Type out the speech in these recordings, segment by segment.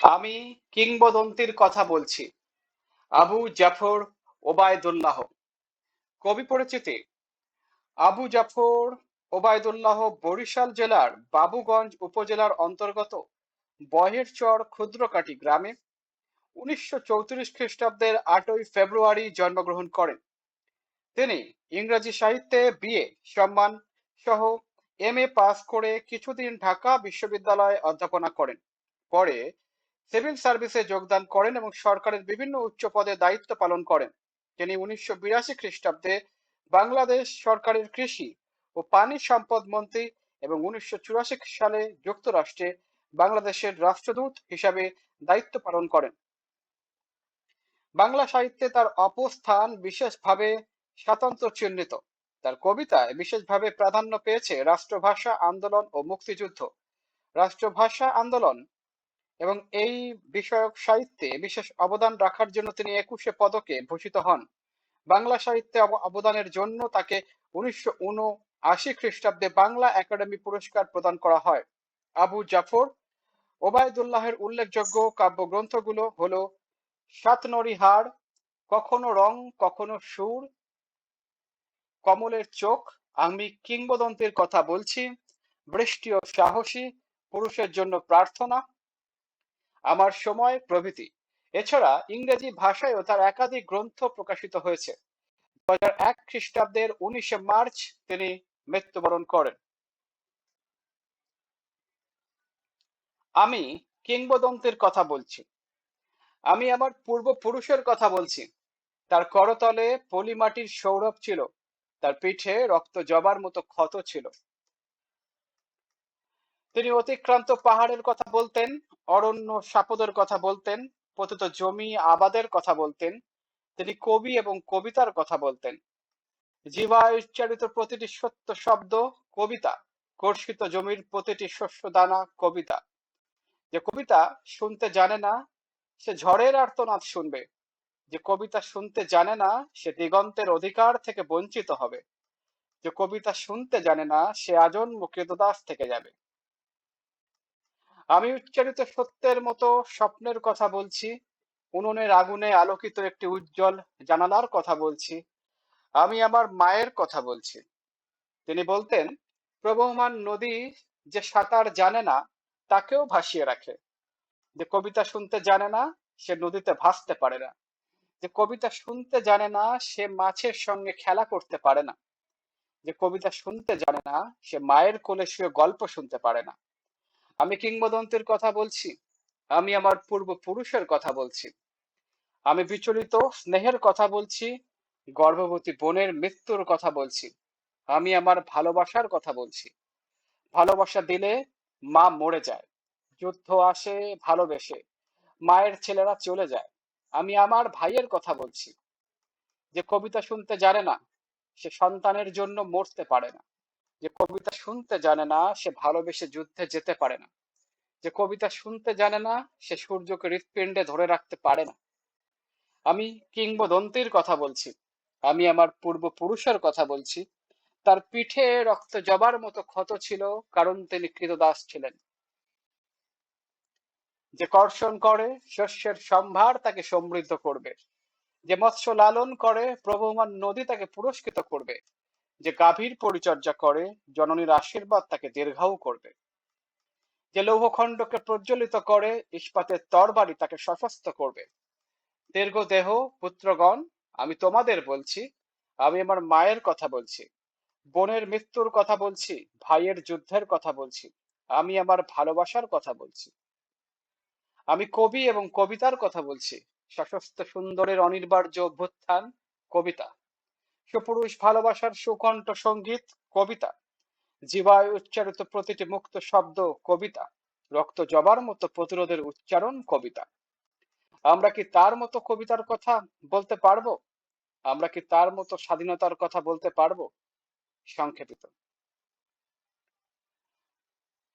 আমি কিংবদন্তির কথা বলছি। আবু জাফর ওবায়দুল্লাহ। কবি পরিচিতি: আবু জাফর ওবায়দুল্লাহ বরিশাল জেলার বাবুগঞ্জ উপজেলার অন্তর্গত বহেরচর ক্ষুদ্রকাটি গ্রামে 1934 খ্রিস্টাব্দের 8ই ফেব্রুয়ারি জন্মগ্রহণ করেন। তিনি ইংরেজি সাহিত্যে বিএ সম্মান সহ এমএ পাস করে কিছুদিন ঢাকা বিশ্ববিদ্যালয়ে অধ্যাপনা করেন। পরে সিভিল সার্ভিসে যোগদান করেন এবং সরকারের বিভিন্ন উচ্চ পদে দায়িত্ব পালন করেন। তিনি 1982 খ্রিস্টাব্দে বাংলাদেশ সরকারের কৃষি ও পানি সম্পদ মন্ত্রী এবং 1984 সালে যুক্তরাষ্ট্রে বাংলাদেশের রাষ্ট্রদূত হিসাবে দায়িত্ব পালন করেন। বাংলা সাহিত্যে তার অবস্থান বিশেষভাবে স্বাতন্ত্র্য চিহ্নিত। তার কবিতায় বিশেষভাবে প্রাধান্য পেয়েছে রাষ্ট্রভাষা আন্দোলন ও মুক্তিযুদ্ধ। রাষ্ট্রভাষা আন্দোলন এবং এই বিষয়ক সাহিত্যে বিশেষ অবদান রাখার জন্য তিনি 21শে পদকে ভূষিত হন। বাংলা সাহিত্যে অবদানের জন্য তাকে 1979 খ্রিস্টাব্দে বাংলা একাডেমি পুরস্কার প্রদান করা হয়। আবু জাফর ওবায়দুল্লাহের উল্লেখযোগ্য কাব্যগ্রন্থগুলো হলো সাতনরিহার, কখনো রং কখনো সুর, কমলের চোখ, আমি কিংবদন্তির কথা বলছি, বৃষ্টি ও সাহসী, পুরুষের জন্য প্রার্থনা, আমার সময় প্রভৃতি। এছাড়া ইংরেজি ভাষায়ও তার একাধিক গ্রন্থ প্রকাশিত হয়েছে। 2001 খ্রিস্টাব্দের 19শে মার্চ তিনি মৃত্যুবরণ করেন। আমি কিংবদন্তির কথা বলছি। আমি আমার পূর্বপুরুষের কথা বলছি। তার করতলে পলিমাটির সৌরভ ছিল, তার পিঠে রক্ত জবার মতো ক্ষত ছিল। তিনি অতিক্রান্ত পাহাড়ের কথা বলতেন, অরণ্য সাপদের কথা বলতেন, পতিত জমি আবাদের কথা বলতেন। তিনি কবি এবং কবিতার কথা বলতেন। জীবায় উচ্চারিত প্রতিটি সত্য শব্দ কবিতা, কর্ষিত জমির প্রতিটি শস্য দানা কবিতা। যে কবিতা শুনতে জানে না সে ঝড়ের আর্তনাদ শুনবে, যে কবিতা শুনতে জানে না সে দিগন্তের অধিকার থেকে বঞ্চিত হবে, যে কবিতা শুনতে জানে না সে আজন্ম ক্রীতদাস থেকে যাবে। আমি উচ্চারিত সত্যের মতো স্বপ্নের কথা বলছি, উনুনের আগুনে আলোকিত একটি উজ্জ্বল জানালার কথা বলছি। আমি আমার মায়ের কথা বলছি। তিনি বলতেন, প্রবহমান নদী যে সাঁতার জানে না তাকেও ভাসিয়ে রাখে। যে কবিতা শুনতে জানে না সে নদীতে ভাসতে পারে না। যে কবিতা শুনতে জানে না সে মাছের সঙ্গে খেলা করতে পারে না। যে কবিতা শুনতে জানে না সে মায়ের কোলে শুয়ে গল্প শুনতে পারে না। আমি কিংবদন্তির কথা বলছি। আমি আমার পূর্বপুরুষের কথা বলছি। আমি বিচলিত স্নেহের কথা বলছি, গর্ভবতী বোনের মৃত্যুর কথা বলছি। আমি আমার ভালোবাসার কথা বলছি। ভালোবাসা দিলে মা মরে যায়, যুদ্ধ আসে ভালোবেসে, মায়ের ছেলেরা চলে যায়। আমি আমার ভাইয়ের কথা বলছি। যে কবিতা শুনতে জানে না সে সন্তানের জন্য মরতে পারে না। যে কবিতা শুনতে জানে না সে ভালোবেসে যুদ্ধে যেতে পারে না। যে কবিতা শুনতে জানে না সে সূর্যকে হৃৎপিণ্ডে ধরে রাখতে পারে না। আমি কিংবদন্তির কথা বলছি। আমি আমার পূর্বপুরুষের কথা বলছি। তার পিঠে রক্ত জবার মতো ক্ষত ছিল, কারণ তিনি ক্রীতদাস ছিলেন। যে কর্ষণ করে শস্যের সম্ভার তাকে সমৃদ্ধ করবে। যে মৎস্য লালন করে প্রবহমান নদী তাকে পুরস্কৃত করবে। যে গাভীর পরিচর্যা করে জননীর আশীর্বাদ তাকে দীর্ঘায়ু করবে। যে লৌহখণ্ডকে প্রজ্বলিত করে ইস্পাতের তরবারি তাকে সশস্ত্র করবে। দীর্ঘ দেহ পুত্রগণ, আমি তোমাদের বলছি। আমি আমার মায়ের কথা বলছি, বোনের মৃত্যুর কথা বলছি, ভাইয়ের যুদ্ধের কথা বলছি। আমি আমার ভালোবাসার কথা বলছি। আমি কবি এবং কবিতার কথা বলছি। সশস্ত্র সুন্দরের অনিবার্য অভ্যুত্থান কবিতা। সুপুরুষ ভালোবাসার সুকণ্ঠ সঙ্গীত কবিতা। জীবায় উচ্চারিত প্রতিটি মুক্ত শব্দ কবিতা। রক্ত জবার মতো প্রতিরোধের উচ্চারণ কবিতা। আমরা কি তার মতো কবিতার কথা বলতে পারবো? আমরা কি তার মতো স্বাধীনতার কথা বলতে পারবো? সংক্ষেপিত।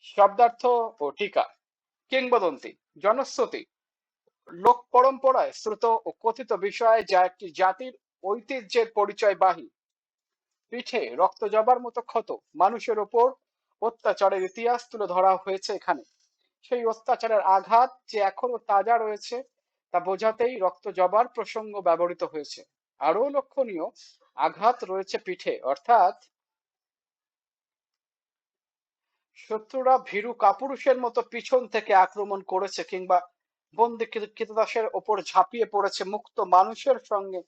শব্দার্থ ও টিকা। কিংবদন্তি, জনশ্রুতি, লোক পরম্পরায় শ্রুত ও কথিত বিষয় যা একটি জাতির ঐতিহ্যের পরিচয়বাহী। পিঠে রক্ত জবার মতো ক্ষত, মানুষের ওপর অত্যাচারের ইতিহাস তুলে ধরা হয়েছে এখানে। সেই অত্যাচারের আঘাত যে এখনো তাজা রয়েছে তা বোঝাতেই রক্ত জবার প্রসঙ্গ ব্যবহৃত হয়েছে। আরো লক্ষণীয়, আঘাত রয়েছে পিঠে, অর্থাৎ শত্রুরা ভীরু কাপুরুষের মতো পিছন থেকে আক্রমণ করেছে কিংবা বন্দি কৃতদাসের ওপর ঝাঁপিয়ে পড়েছে, মুক্ত মানুষের সঙ্গে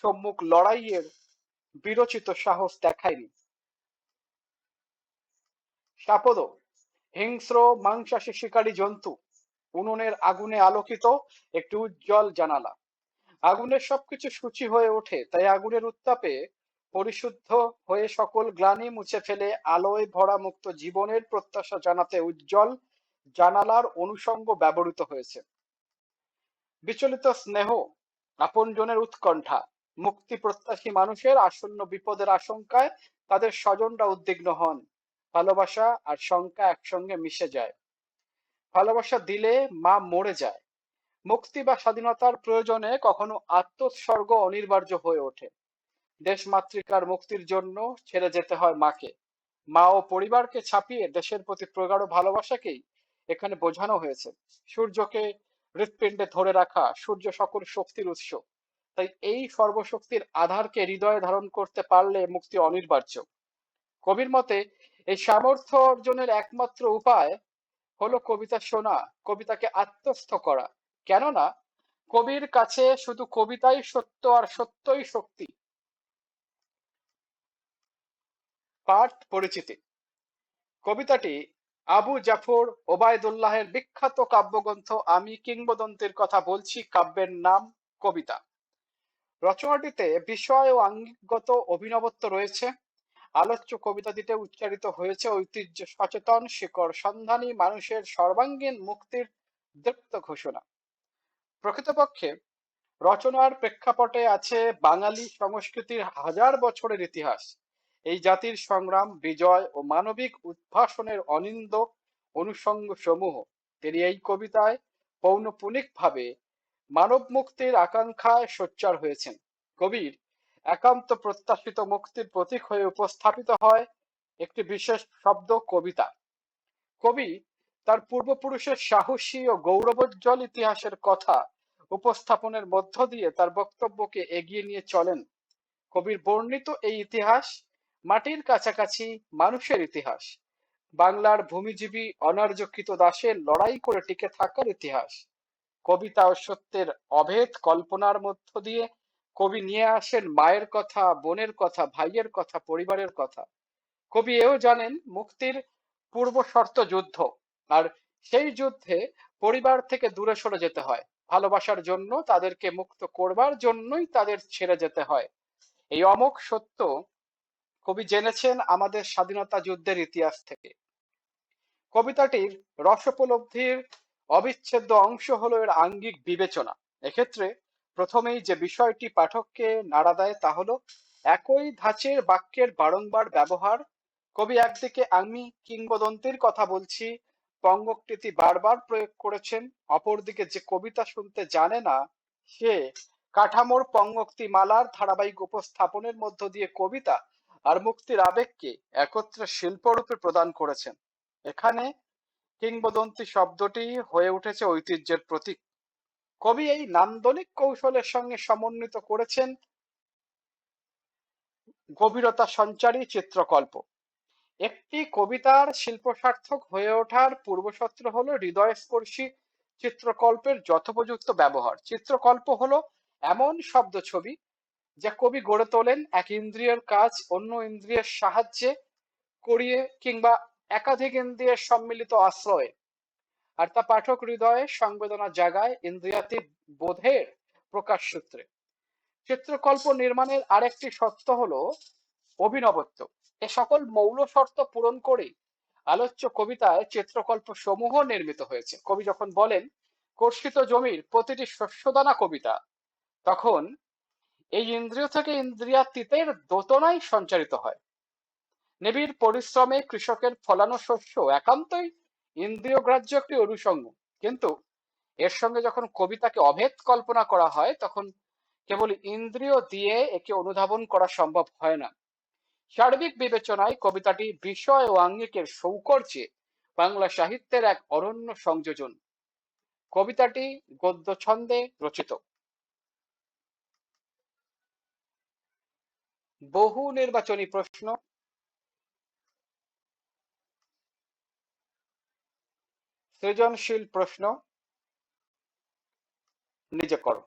সম্মুখ লড়াইয়ের বিরচিত সাহস দেখায়নি। সাপদ, হিংস্র মাংসাশী শিকারী জন্তু, উনুনের আগুনে আলোকিত একটি উজ্জ্বল জানালা। আগুনের সবকিছু সূচি হয়ে ওঠে, তাই আগুনের উত্তাপে পরিশুদ্ধ হয়ে সকল গ্লানি মুছে ফেলে আলোয় ভরা মুক্ত জীবনের প্রত্যাশা জানাতে উজ্জ্বল জানালার অনুষঙ্গ ব্যবহৃত হয়েছে। বিচলিত স্নেহ, আপনজনের উৎকণ্ঠা, মুক্তি প্রত্যাশী মানুষের আসন্ন বিপদের আশঙ্কায় তাদের স্বজনরা উদ্বিগ্ন হন। ভালোবাসা আর শঙ্কা একসঙ্গে মিশে যায়। ভালোবাসা দিলে মা মরে যায়। মুক্তি বা স্বাধীনতার প্রয়োজনে কখনো আত্মোৎসর্গ অনিবার্য হয়ে ওঠে। দেশ মাতৃকার মুক্তির জন্য ছেড়ে যেতে হয় মাকে। মা ও পরিবারকে ছাপিয়ে দেশের প্রতি প্রগাঢ় ভালোবাসাকেই এখানে বোঝানো হয়েছে। সূর্যকে হৃৎপিণ্ডে ধরে রাখা, সূর্য সকল শক্তির উৎস, তাই এই সর্বশক্তির আধারকে হৃদয়ে ধারণ করতে পারলে মুক্তি অনিবার্য। কবির মতে এই সামর্থ্য অর্জনের একমাত্র উপায় হলো কবিতা শোনা, কবিতাকে আত্মস্থ করা। কেননা কবির কাছে শুধু কবিতাই সত্য আর সত্যই শক্তি। পাঠ পরিচিতি। কবিতাটি আবু জাফর ওবায়দুল্লাহের বিখ্যাত কাব্যগ্রন্থ আমি কিংবদন্তির কথা বলছি কাব্যের নাম কবিতা। রচনাটিতে বিষয় ও আঙ্গিকগত অভিনবত্ব রয়েছে। আলোচ্য কবিতাটিতে উচ্চারিত হয়েছে ঐতিহ্য সচেতন শিকড় সন্ধানী মানুষের সর্বাঙ্গীন মুক্তির দৃপ্ত ঘোষণা। প্রকৃতপক্ষে রচনার প্রেক্ষাপটে আছে বাঙালি সংস্কৃতির হাজার বছরের ইতিহাস। এই জাতির সংগ্রাম, বিজয় ও মানবিক উদ্ভাসনের অনিন্দ অনুষঙ্গ সমূহ তিনি এই কবিতায় পৌনঃপুনিকভাবে মানব মুক্তির আকাঙ্ক্ষায় সোচ্চার হয়েছেন। কবির একান্ত প্রত্যাশিত মুক্তির প্রতীক হয়ে উপস্থাপিত হয় একটি বিশেষ শব্দ কবিতা। কবি তার পূর্বপুরুষের সাহসী ও গৌরবোজ্জ্বল ইতিহাসের কথা উপস্থাপনের মধ্য দিয়ে তার বক্তব্যকে এগিয়ে নিয়ে চলেন। কবির বর্ণিত এই ইতিহাস মাটির কাছাকাছি মানুষের ইতিহাস, বাংলার ভূমিজীবী অনার্য কৃতদাসের লড়াই করে টিকে থাকার ইতিহাস। কবিতা ও সত্যের অভেদ কল্পনার মধ্য দিয়ে কবি নিয়ে আসেন মায়ের কথা, বোনের কথা, ভাইয়ের কথা, পরিবারের কথা। কবি এও জানেন মুক্তির পূর্ব শর্ত যুদ্ধ, আর সেই যুদ্ধে পরিবার থেকে দূরে সরে যেতে হয়। ভালোবাসার জন্য, তাদেরকে মুক্ত করবার জন্যই তাদের ছেড়ে যেতে হয়। এই অমোঘ সত্য কবি জেনেছেন আমাদের স্বাধীনতা যুদ্ধের ইতিহাস থেকে। কবিতাটির রসোপলব্ধির অবিচ্ছেদ্য অংশ হলো এর আঙ্গিক বিবেচনা। এক্ষেত্রে প্রথমেই যে বিষয়টি পাঠককে নাড়া দেয় তা হলো একই ধাঁচের বাক্যের বারংবার ব্যবহার। কবি একদিকে আমি কিংবদন্তির কথা বলছি পঙ্গক্তিটি বারবার প্রয়োগ করেছেন, অপরদিকে যে কবিতা শুনতে জানে না সে কাঠামোর পঙ্গক্তি মালার ধারাবাহিক উপস্থাপনের মধ্য দিয়ে কবিতা আর মুক্তির আবেগকে একত্রে শিল্পরূপে প্রদান করেছেন। এখানে কিংবদন্তি শব্দটি হয়ে উঠেছে ঐতিহ্যের প্রতীক। কবি এই নান্দনিক কৌশলের সঙ্গে সমন্বিত করেছেন গভীরতা সঞ্চারী চিত্রকল্প। একটি কবিতার শিল্প সার্থক হয়ে ওঠার পূর্বশর্ত হলো হৃদয়স্পর্শী চিত্রকল্পের যথোপযুক্ত ব্যবহার। চিত্রকল্প হলো এমন শব্দ ছবি যা কবি গড়ে তোলেন এক ইন্দ্রিয়ের কাজ অন্য ইন্দ্রিয়ের সাহায্যে করিয়ে কিংবা একাধিক ইন্দ্রিয়ের সম্মিলিত আশ্রয়ে, আর তা পাঠক হৃদয়ে সংবেদনা জাগায় ইন্দ্রিয়াতীত বোধের প্রকাশ সূত্রে। চিত্রকল্প নির্মাণের আরেকটি সত্য হলো অভিনবত্ব। এ সকল মৌল শর্ত পূরণ করেই আলোচ্য কবিতায় চিত্রকল্প সমূহ নির্মিত হয়েছে। কবি যখন বলেন কর্ষিত জমির প্রতিটি শস্যদানা কবিতা, তখন এই ইন্দ্রিয় থেকে ইন্দ্রিয়াতীতের দোতনাই সঞ্চারিত হয়। নিবিড় পরিশ্রমে কৃষকের ফলানো শস্য একান্তই ইন্দ্রিয়গ্রাহ্য একটি অনুষঙ্গ, কিন্তু এর সঙ্গে যখন কবিতাকে অভেদ কল্পনা করা হয় তখন কেবল ইন্দ্রিয় দিয়ে একে অনুধাবন করা সম্ভব হয় না। সার্বিক বিবেচনায় কবিতাটি বিষয় ও আঙ্গিকের সৌকর্যে বাংলা সাহিত্যের এক অনন্য সংযোজন। কবিতাটি গদ্য ছন্দে রচিত। বহু নির্বাচনী প্রশ্ন, সৃজনশীল প্রশ্ন নিজে করো।